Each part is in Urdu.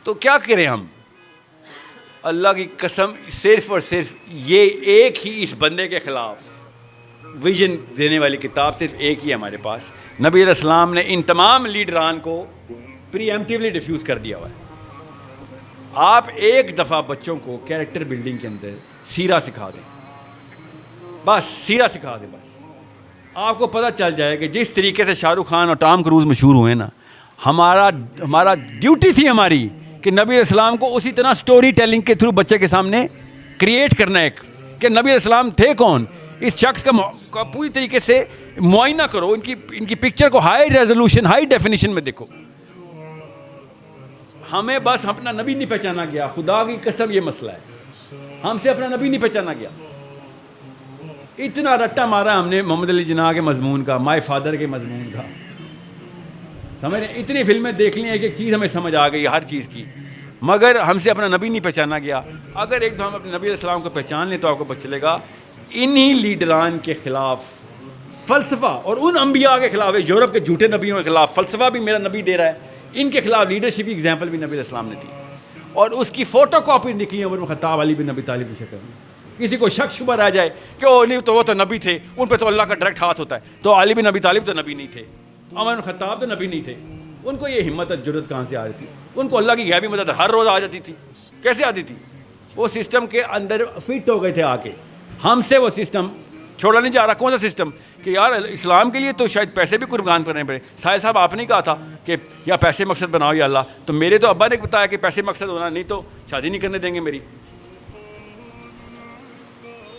تو کیا کریں ہم؟ اللہ کی قسم صرف اور صرف یہ ایک ہی اس بندے کے خلاف ویژن دینے والی کتاب صرف ایک ہی ہے ہمارے پاس. نبی علیہ السلام نے ان تمام لیڈران کو پری ایمپٹیولی ڈیفیوز کر دیا ہوا ہے. آپ ایک دفعہ بچوں کو کیریکٹر بلڈنگ کے اندر سیرہ سکھا دیں, بس سیرہ سکھا دیں, بس آپ کو پتہ چل جائے کہ جس طریقے سے شاہ رخ خان اور ٹام کروز مشہور ہوئے نا, ہمارا ڈیوٹی تھی ہماری کہ نبی علیہ السلام کو اسی طرح سٹوری ٹیلنگ کے تھرو بچے کے سامنے کریٹ کرنا ہے کہ نبی علیہ السلام تھے کون. اس شخص کا پوری طریقے سے معائنہ کرو, ان کی پکچر کو ہائی ریزولوشن ہائی ڈیفینیشن میں دیکھو. ہمیں بس اپنا نبی نہیں پہچانا گیا, خدا کی قسم یہ مسئلہ ہے, ہم سے اپنا نبی نہیں پہچانا گیا. اتنا رٹا مارا ہم نے محمد علی جناح کے مضمون کا, مائی فادر کے مضمون کا, سمجھ رہے, اتنی فلمیں دیکھ لی ہیں کہ ایک چیز ہمیں سمجھ آ گئی ہر چیز کی, مگر ہم سے اپنا نبی نہیں پہچانا گیا. اگر ایک دو ہم اپنے نبی علیہ السلام کو پہچان لیں تو آپ کو پتہ چلے گا انہی لیڈران کے خلاف فلسفہ, اور ان انبیاء کے خلاف, یورپ کے جھوٹے نبیوں کے خلاف فلسفہ بھی میرا نبی دے رہا ہے, ان کے خلاف لیڈرشپ کی ایگزامپل بھی نبی علیہ السلام نے دی, اور اس کی فوٹو کاپی نکلی عمر بن خطاب, علی بن ابی طالب کی شکل میں. کسی کو شک شبہ رہ جائے کہ وہ نہیں تو وہ تو نبی تھے, ان پہ تو اللہ کا ڈائریکٹ ہاتھ ہوتا ہے, تو علی بن ابی طالب تو نبی نہیں تھے, عمر بن خطاب تو نبی نہیں تھے. ان کو یہ ہمت اور جرأت کہاں سے آ رہی تھی؟ ان کو اللہ کی غیبی مدد ہر روز آ جاتی تھی. کیسے آتی تھی؟ وہ سسٹم کے اندر فٹ ہو گئے تھے آ کے. ہم سے وہ سسٹم چھوڑا نہیں جا رہا. کون سا سسٹم کہ یار اسلام کے لیے تو شاید پیسے بھی قربان کرنے پڑے. ساحل صاحب آپ نے کہا تھا کہ یا پیسے مقصد بناؤ یا اللہ, تو میرے تو ابا نے بتایا کہ پیسے مقصد ہونا, نہیں تو شادی نہیں کرنے دیں گے میری.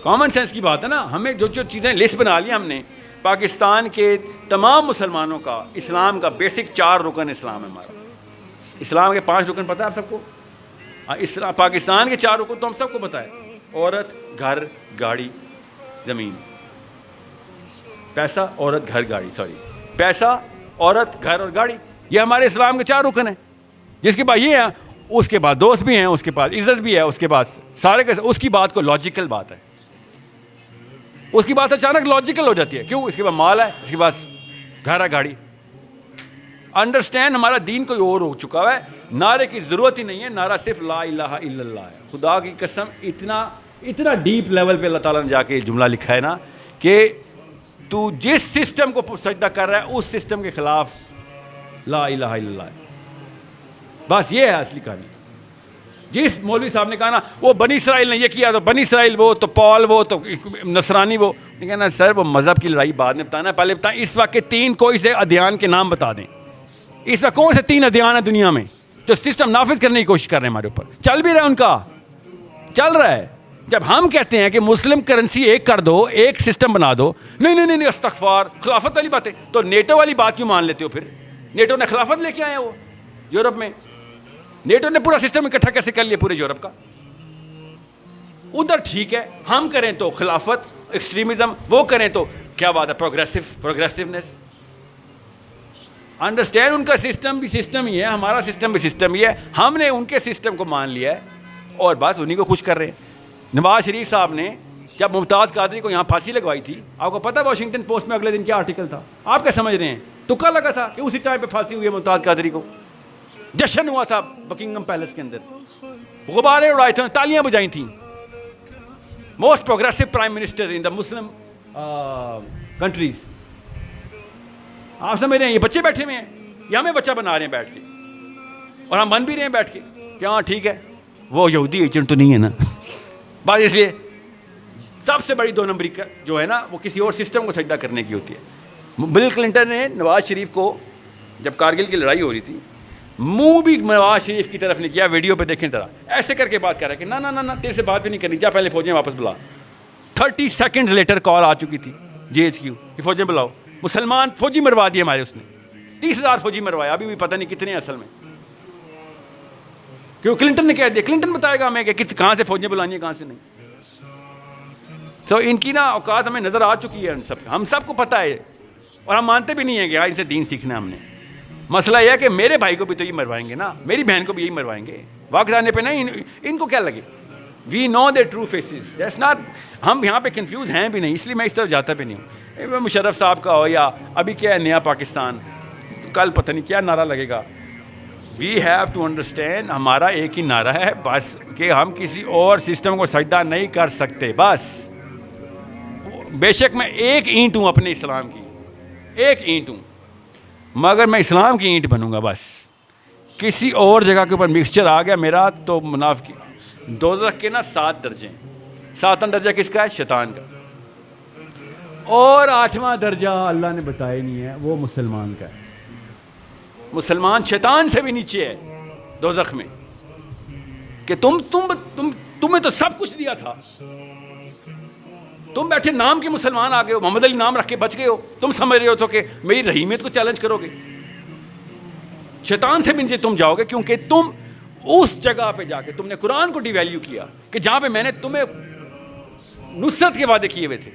کامن سینس کی بات ہے نا. ہمیں جو چیزیں لسٹ بنا لی ہم نے, پاکستان کے تمام مسلمانوں کا اسلام کا بیسک 4 رکن اسلام ہے ہمارا. اسلام کے 5 رکن پتہ ہے آپ سب کو؟ پاکستان کے 4 رکن تو ہم سب کو پتہ ہے, عورت, گھر, گاڑی, زمین. پیسہ, عورت, گھر, گاڑی, پیسہ, عورت, گھر اور گاڑی, یہ ہمارے اسلام کے 4 رکن ہیں. جس کے بعد یہ ہے, اس کے بعد دوست بھی ہیں, اس کے بعد عزت بھی ہے, اس کے بعد سارے کے اس کی بات کو لاجیکل بات ہے, اس کی بات اچانک لاجیکل ہو جاتی ہے. کیوں؟ اس کے بعد مال ہے, اس کے بعد گھر ہے, گاڑی. انڈرسٹینڈ, ہمارا دین کوئی اور ہو چکا ہے. نعرے کی ضرورت ہی نہیں ہے, نعرہ صرف لا الہ الا اللہ ہے. خدا کی قسم اتنا ڈیپ لیول پہ اللہ تعالیٰ نے جا کے جملہ لکھا ہے نا کہ تو جس سسٹم کو سجدہ کر رہا ہے اس سسٹم کے خلاف لا الہ الا اللہ ہے. بس یہ ہے اصلی کہانی. جس مولوی صاحب نے کہا نا وہ بنی اسرائیل نے یہ کیا, تو بنی اسرائیل وہ, تو پال وہ, تو نصرانی وہ, کہنا سر وہ مذہب کی لڑائی بعد میں بتانا, پہلے بتائیں اس وقت کے 3 کوئی سے ادیان کے نام بتا دیں. اس وقت کون سے 3 ادیان ہیں دنیا میں جو سسٹم نافذ کرنے کی کوشش کر رہے ہیں ہمارے اوپر؟ چل بھی رہا ہے, ان کا چل رہا ہے. جب ہم کہتے ہیں کہ مسلم کرنسی ایک کر دو, ایک سسٹم بنا دو, نہیں استغفار, خلافت والی باتیں, تو نیٹو والی بات کیوں مان لیتے ہو؟ پھر نیٹو نے خلافت لے کے آئے, وہ یورپ میں نیٹو نے پورا سسٹم اکٹھا کیسے کر لیا پورے یورپ کا؟ ادھر ٹھیک ہے, ہم کریں تو خلافت, ایکسٹریمزم, وہ کریں تو کیا بات ہے, پروگریسونیس. انڈرسٹینڈ, ان کا سسٹم بھی سسٹم ہی ہے, ہمارا سسٹم بھی سسٹم ہی ہے. ہم نے ان کے سسٹم کو مان لیا ہے اور بس انہیں کو خوش کر رہے ہیں. نواز شریف صاحب نے جب ممتاز قادری کو یہاں پھانسی لگوائی تھی, آپ کو پتہ ہے واشنگٹن پوسٹ میں اگلے دن کیا آرٹیکل تھا؟ آپ کیا سمجھ رہے ہیں؟ تکا لگا تھا کہ اسی ٹائم پہ پھانسی ہوئی ہے ممتاز قادری کو. جشن ہوا تھا بکنگم پیلس کے اندر, غبارے اڑائے تھے, تالیاں بجائی تھیں. موسٹ پروگریسو پرائم منسٹر ان دا مسلم کنٹریز. آپ سمجھ رہے ہیں یہ بچے بیٹھے ہوئے ہیں, یہ ہمیں بچہ بنا رہے ہیں بیٹھ کے, اور ہم بن بھی رہے ہیں بیٹھ کے کہ ہاں ٹھیک ہے وہ یہودی ایجنٹ تو نہیں ہے نا. بات اس لیے سب سے بڑی 2 نمبری جو ہے نا وہ کسی اور سسٹم کو سجدہ کرنے کی ہوتی ہے. بل کلنٹن نے نواز شریف کو جب کارگل کی لڑائی ہو رہی تھی, منہ بھی نواز شریف کی طرف نے کیا, ویڈیو پہ دیکھیں ذرا, ایسے کر کے بات کر رہا ہے کہ نہ تیرے سے بات بھی نہیں کرنی, جا پہلے فوجیں واپس بلا. 30 سیکنڈ لیٹر کال آ چکی تھی GHQ کہ فوجیں بلاؤ. مسلمان فوجی مروا دیے ہمارے, اس نے 30,000 فوجی مروایا, ابھی بھی پتہ نہیں کتنے اصل میں, کیوں کلنٹن نے کہہ دیا. کلنٹن بتائے گا ہمیں کہ کہاں سے فوجیں بلانی ہیں کہاں سے نہیں. تو ان کی نا اوقات ہمیں نظر آ چکی ہے, ہم سب کو پتہ ہے, اور ہم مانتے بھی نہیں ہیں کہ ان سے دین سیکھنا ہم نے. مسئلہ یہ ہے کہ میرے بھائی کو بھی تو یہ مروائیں گے نا, میری بہن کو بھی یہی مروائیں گے. وقت آنے پہ نہیں ان کو کیا لگے. وی نو دے ٹرو فیسز, دیٹس ناٹ, ہم یہاں پہ کنفیوز ہیں بھی نہیں, اس لیے میں اس طرف جاتا بھی نہیں ہوں. مشرف صاحب کا ہو یا ابھی کیا ہے نیا پاکستان, کل پتہ نہیں کیا نعرہ لگے گا, وی ہیو ٹو انڈرسٹینڈ, ہمارا ایک ہی نعرہ ہے بس, کہ ہم کسی اور سسٹم کو سجدہ نہیں کر سکتے. بس بے شک میں ایک اینٹ ہوں اپنے اسلام کی, ایک اینٹ ہوں, مگر میں اسلام کی اینٹ بنوں گا بس. کسی اور جگہ کے اوپر مکسچر آ گیا میرا تو منافقی. دوزخ کے نا 7 درجے ہیں. 7واں درجہ کس کا ہے؟ شیطان کا. اور 8واں درجہ اللہ نے بتایا نہیں ہے, وہ مسلمان کا ہے. مسلمان شیطان سے بھی نیچے ہے دوزخ میں, کہ تمہیں تو سب کچھ دیا تھا, تم بیٹھے نام کے مسلمان آ گئے ہو, محمد علی نام رکھ کے بچ گئے ہو, تم سمجھ رہے ہو تو کہ میری رحیمیت کو چیلنج کرو گے. شیطان سے بھی نیچے تم جاؤ گے, کیونکہ تم اس جگہ پہ جا کے تم نے قرآن کو ڈی ویلیو کیا, کہ جہاں پہ میں نے تمہیں نصرت کے وعدے کیے ہوئے تھے,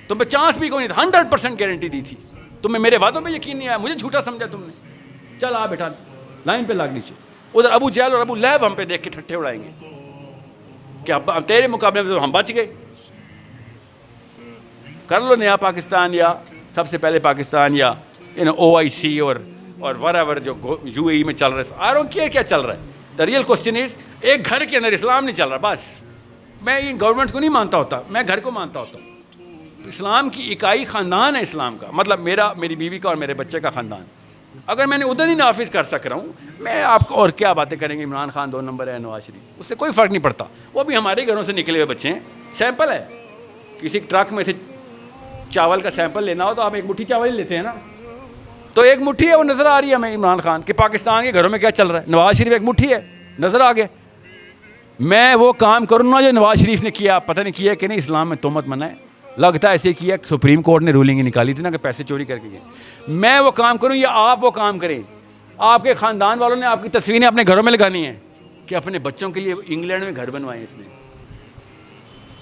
تم پہ چانس بھی کوئی نہیں تھا, 100% گارنٹی دی تھی, تمہیں میرے وعدوں پہ یقین نہیں آیا, مجھے جھوٹا سمجھا تم نے. چل آ بیٹھا لائن پہ لگ نیچے. ادھر ابو جہل اور ابو لہب ہم پہ دیکھ کے ٹھٹھے اڑائیں گے کہ اب تیرے مقابلے میں تو ہم بچ گئے. کر لو نیا پاکستان, یا سب سے پہلے پاکستان, یا OIC اور whatever جو UAE میں چل رہا ہے. آئی ڈونٹ کیئر کیا چل رہا ہے. دا ریئل کوشچن از, ایک گھر کے اندر اسلام نہیں چل رہا. بس میں ان گورنمنٹ کو نہیں مانتا ہوتا, میں گھر کو مانتا ہوتا ہوں. اسلام کی اکائی خاندان ہے اسلام کا, مطلب میری بیوی کا اور میرے بچے کا خاندان. اگر میں نے ادھر ہی نافذ کر سک رہا ہوں, میں آپ کو اور کیا باتیں کریں گے, عمران خان 2 نمبر ہے, نواز شریف, اس سے کوئی فرق نہیں پڑتا. وہ بھی ہمارے گھروں سے نکلے ہوئے بچے ہیں. سیمپل ہے, کسی ٹرک میں سے چاول کا سیمپل لینا ہو تو آپ ایک مٹھی چاول ہی لیتے ہیں نا, تو ایک مٹھی ہے وہ نظر آ رہی ہے ہمیں عمران خان کہ پاکستان کے گھروں میں کیا چل رہا ہے. نواز شریف ایک مٹھی ہے, نظر آ گیا. میں وہ کام کروں نا جو نواز شریف نے کیا, پتہ نہیں کیا کہ نہیں, اسلام میں تہمت منع ہے, لگتا ہے ایسے کیا, سپریم کورٹ نے رولنگ نکالی تھی نا کہ پیسے چوری کر کے گئے. میں وہ کام کروں یا آپ وہ کام کریں. آپ کے خاندان والوں نے آپ کی تصویریں اپنے گھروں میں لگانی ہیں کہ اپنے بچوں کے لیے انگلینڈ میں گھر بنوائے. اس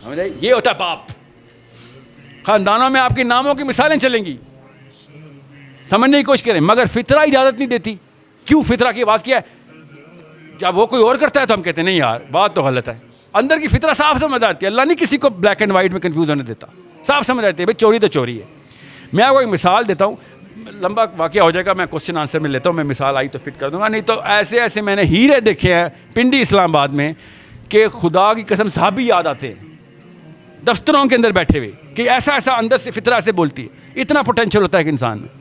میں یہ ہوتا ہے باپ. خاندانوں میں آپ کے ناموں کی مثالیں چلیں گی, سمجھنے کی کوشش کریں, مگر فطرہ اجازت نہیں دیتی. کیوں فطرہ کی آواز کیا ہے؟ جب وہ کوئی اور کرتا ہے تو ہم کہتے ہیں نہیں یار بات تو غلط ہے. اندر کی فطرہ صاف سمجھ آتی ہے. اللہ نہیں کسی کو بلیک اینڈ وائٹ میں کنفیوز ہونے دیتا, صاف سمجھ آتی ہے بھائی چوری تو چوری ہے. میں آپ کو ایک مثال دیتا ہوں, لمبا واقعہ ہو جائے گا, میں کوشچن آنسر میں لیتا ہوں, میں مثال آئی تو فٹ کر دوں گا, نہیں تو ایسے میں نے ہیرے دیکھے ہیں پنڈی اسلام آباد میں کہ خدا کی قسم صحابی یاد آتے ہیں دفتروں کے اندر بیٹھے ہوئے, کہ ایسا اندر سے فطرہ سے بولتی ہے. اتنا پوٹینشیل ہوتا ہے کہ انسان میں.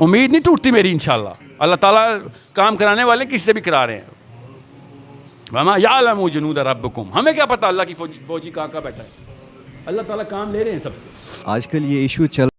امید نہیں ٹوٹتی میری انشاءاللہ. اللہ تعالیٰ کام کرانے والے کسی سے بھی کرا رہے ہیں. وما یعلم جنود ربکم, ہمیں کیا پتہ اللہ کی فوجی کہاں بیٹھا ہے. اللہ تعالیٰ کام لے رہے ہیں سب سے. آج کل یہ ایشو چل